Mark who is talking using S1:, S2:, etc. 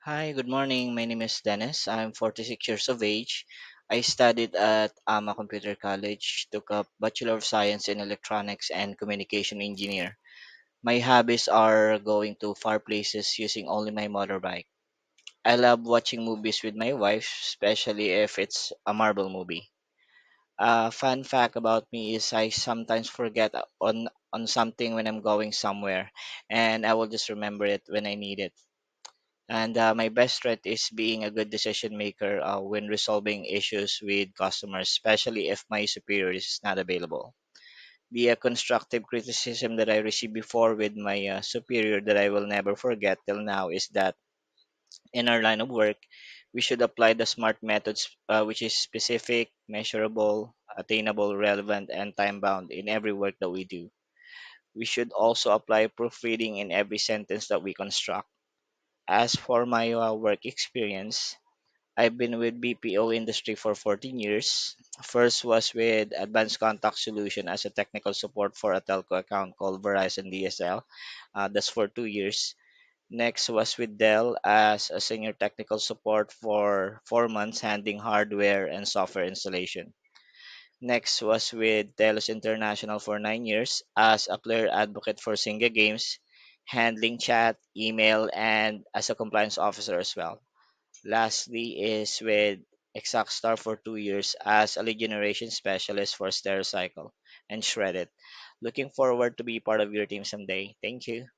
S1: Hi, good morning. My name is Dennis. I'm 46 years of age. I studied at AMA Computer College, took up Bachelor of Science in Electronics and Communication Engineer. My hobbies are going to far places using only my motorbike. I love watching movies with my wife, especially if it's a Marvel movie. A fun fact about me is I sometimes forget on something when I'm going somewhere, and I will just remember it when I need it. And my best strength is being a good decision maker when resolving issues with customers, especially if my superior is not available. The constructive criticism that I received before with my superior that I will never forget till now is that in our line of work, we should apply the SMART methods, which is specific, measurable, attainable, relevant, and time bound in every work that we do. We should also apply proofreading in every sentence that we construct. As for my work experience, I've been with BPO industry for 14 years. First was with Advanced Contact Solution as a technical support for a telco account called Verizon DSL. That's for 2 years. Next was with Dell as a senior technical support for 4 months, handling hardware and software installation. Next was with Telos International for 9 years as a player advocate for Singa Games, handling chat, email, and as a compliance officer as well. Lastly is with Exactstar for 2 years as a lead generation specialist for Stericycle and Shredded. Looking forward to be part of your team someday. Thank you.